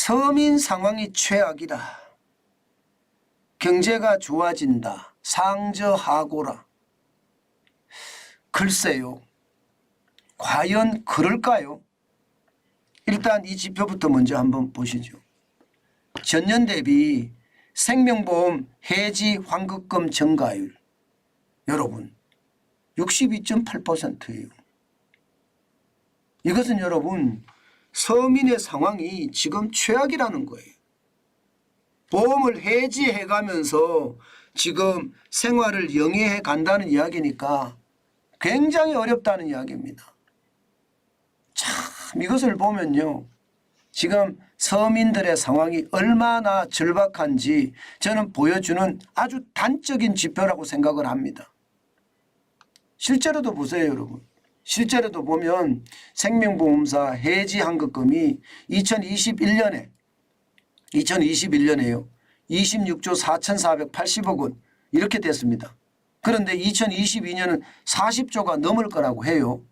서민 상황이 최악이라. 경제가 좋아진다. 상저하고라. 글쎄요. 과연 그럴까요? 일단 이 지표부터 먼저 한번 보시죠. 전년 대비 생명보험 해지 환급금 증가율. 여러분 62.8%예요. 이것은 여러분 서민의 상황이 지금 최악이라는 거예요. 보험을 해지해 가면서 지금 생활을 영위해 간다는 이야기니까 굉장히 어렵다는 이야기입니다. 참 이것을 보면요. 지금 서민들의 상황이 얼마나 절박한지 저는 보여주는 아주 단적인 지표라고 생각을 합니다. 실제로도 보세요, 여러분. 실제로도 보면 생명보험사 해지 환급금이 2021년에요. 26조 4,480억 원 이렇게 됐습니다. 그런데 2022년은 40조가 넘을 거라고 해요.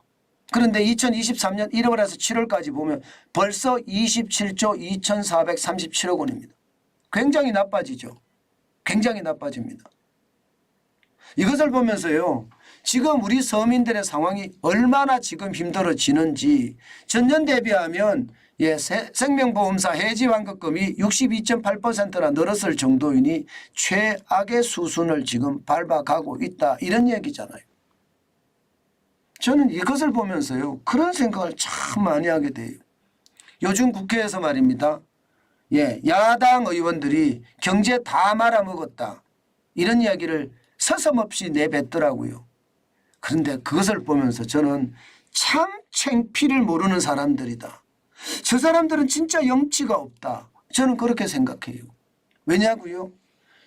그런데 2023년 1월에서 7월까지 보면 벌써 27조 2,437억 원입니다. 굉장히 나빠지죠. 굉장히 나빠집니다. 이것을 보면서요. 지금 우리 서민들의 상황이 얼마나 지금 힘들어지는지 전년 대비하면 생명보험사 해지환급금이 62.8%나 늘었을 정도이니 최악의 수순을 지금 밟아가고 있다. 이런 얘기잖아요. 저는 이것을 보면서요. 그런 생각을 참 많이 하게 돼요. 요즘 국회에서 말입니다. 야당 의원들이 경제 다 말아먹었다. 이런 이야기를 서슴없이 내뱉더라고요. 그런데 그것을 보면서 저는 참 창피를 모르는 사람들이다. 저 사람들은 진짜 염치가 없다. 저는 그렇게 생각해요. 왜냐고요?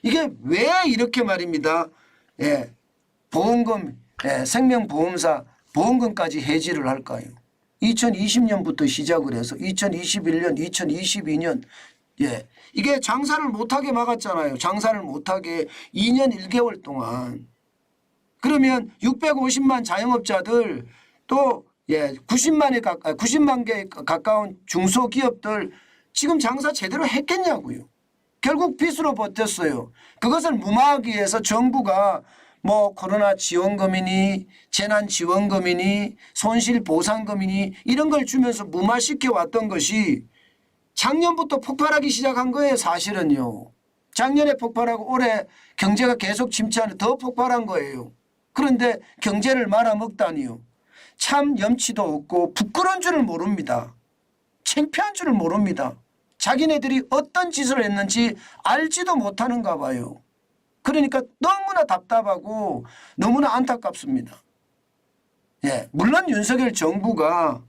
이게 왜 이렇게 말입니다. 보험금, 생명보험사 보험금까지 해지를 할까요? 2020년부터 시작을 해서 2021년, 2022년 이게 장사를 못하게 막았잖아요. 장사를 못하게 2년 1개월 동안. 그러면 650만 자영업자들 또 90만 개 가까운 중소기업들 지금 장사 제대로 했겠냐고요. 결국 빚으로 버텼어요. 그것을 무마하기 위해서 정부가 코로나 지원금이니 재난지원금이니 손실보상금이니 이런 걸 주면서 무마시켜 왔던 것이 작년부터 폭발하기 시작한 거예요. 사실은요. 작년에 폭발하고 올해 경제가 계속 침체하는 더 폭발한 거예요. 그런데 경제를 말아먹다니요. 참 염치도 없고 부끄러운 줄을 모릅니다. 창피한 줄을 모릅니다. 자기네들이 어떤 짓을 했는지 알지도 못하는가 봐요. 그러니까 너무나 답답하고 너무나 안타깝습니다. 물론 윤석열 정부가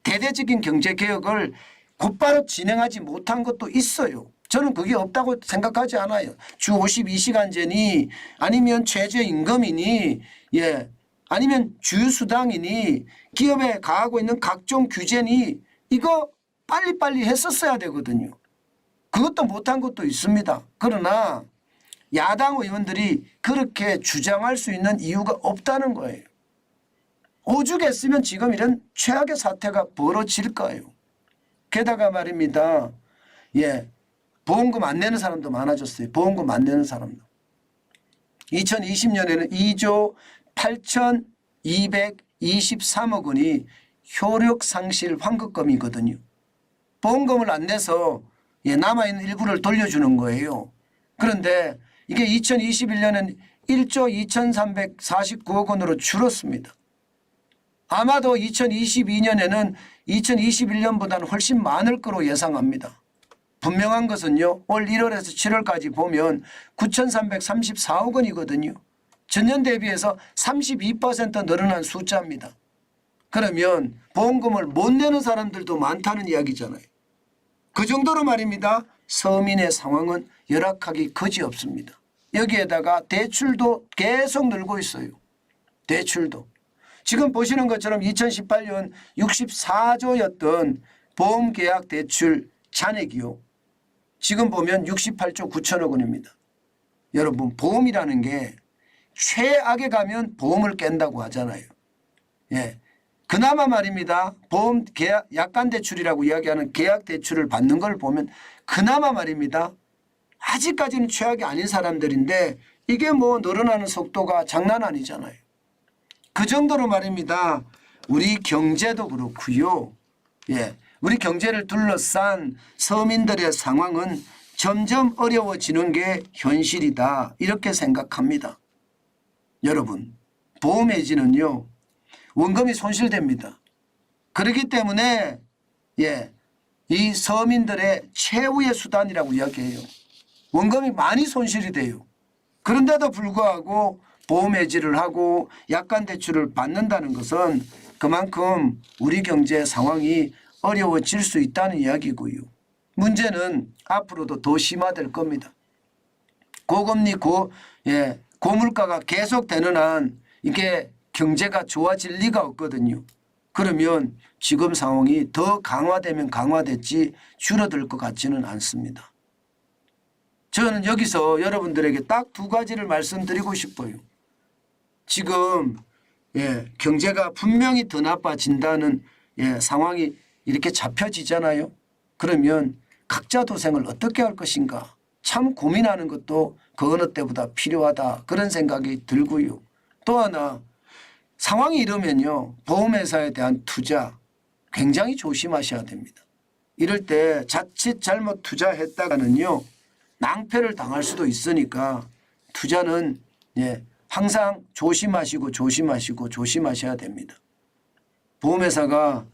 대대적인 경제개혁을 곧바로 진행하지 못한 것도 있어요. 저는 그게 없다고 생각하지 않아요. 주 52시간제니 아니면 최저임금이니 아니면 주휴수당이니 기업에 가하고 있는 각종 규제니 이거 빨리빨리 했었어야 되거든요. 그것도 못한 것도 있습니다. 그러나 야당 의원들이 그렇게 주장할 수 있는 이유가 없다는 거예요. 오죽했으면 지금 이런 최악의 사태가 벌어질 거예요. 게다가 말입니다. 보험금 안 내는 사람도 많아졌어요. 보험금 안 내는 사람도. 2020년에는 2조 8,223억 원이 효력상실 환급금이거든요. 보험금을 안 내서 남아있는 일부를 돌려주는 거예요. 그런데 이게 2021년엔 1조 2,349억 원으로 줄었습니다. 아마도 2022년에는 2021년보다는 훨씬 많을 거로 예상합니다. 분명한 것은요. 올 1월에서 7월까지 보면 9,334억 원이거든요. 전년 대비해서 32% 늘어난 숫자입니다. 그러면 보험금을 못 내는 사람들도 많다는 이야기잖아요. 그 정도로 말입니다. 서민의 상황은 열악하기 그지없습니다. 여기에다가 대출도 계속 늘고 있어요. 대출도. 지금 보시는 것처럼 2018년 64조였던 보험계약 대출 잔액이요. 지금 보면 68조 9천억 원입니다. 여러분 보험이라는 게 최악에 가면 보험을 깬다고 하잖아요. 그나마 말입니다. 보험 계약 약관 대출이라고 이야기하는 계약 대출을 받는 걸 보면 그나마 말입니다. 아직까지는 최악이 아닌 사람들인데 이게 뭐 늘어나는 속도가 장난 아니잖아요. 그 정도로 말입니다. 우리 경제도 그렇고요. 예, 우리 경제를 둘러싼 서민들의 상황은 점점 어려워지는 게 현실이다. 이렇게 생각합니다. 여러분, 보험해지는요. 원금이 손실됩니다. 그렇기 때문에 예, 이 서민들의 최후의 수단이라고 이야기해요. 원금이 많이 손실이 돼요. 그런데도 불구하고 보험 해지를 하고 약관 대출을 받는다는 것은 그만큼 우리 경제 상황이 어려워질 수 있다는 이야기고요. 문제는 앞으로도 더 심화될 겁니다. 고금리 고물가가 계속되는 한 이게 경제가 좋아질 리가 없거든요. 그러면 지금 상황이 더 강화되면 강화됐지 줄어들 것 같지는 않습니다. 저는 여기서 여러분들에게 딱 두 가지를 말씀드리고 싶어요. 지금 경제가 분명히 더 나빠진다는 상황이 이렇게 잡혀지잖아요. 그러면 각자 도생을 어떻게 할 것인가 참 고민하는 것도 그 어느 때보다 필요하다 그런 생각이 들고요. 또 하나 상황이 이러면요. 보험회사에 대한 투자 굉장히 조심하셔야 됩니다. 이럴 때 자칫 잘못 투자했다가는요. 낭패를 당할 수도 있으니까 투자는 항상 조심하셔야 됩니다. 보험회사가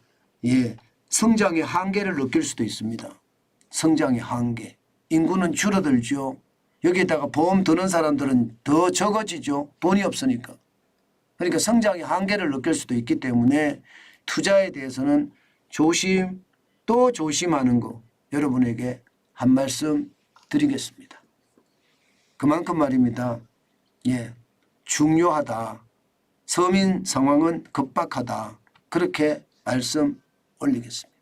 성장의 한계를 느낄 수도 있습니다. 성장의 한계. 인구는 줄어들죠. 여기에다가 보험 드는 사람들은 더 적어지죠. 돈이 없으니까. 그러니까 성장의 한계를 느낄 수도 있기 때문에 투자에 대해서는 조심 또 조심하는 거 여러분에게 한 말씀 드리겠습니다. 그만큼 말입니다. 중요하다. 서민 상황은 급박하다. 그렇게 말씀 올리겠습니다.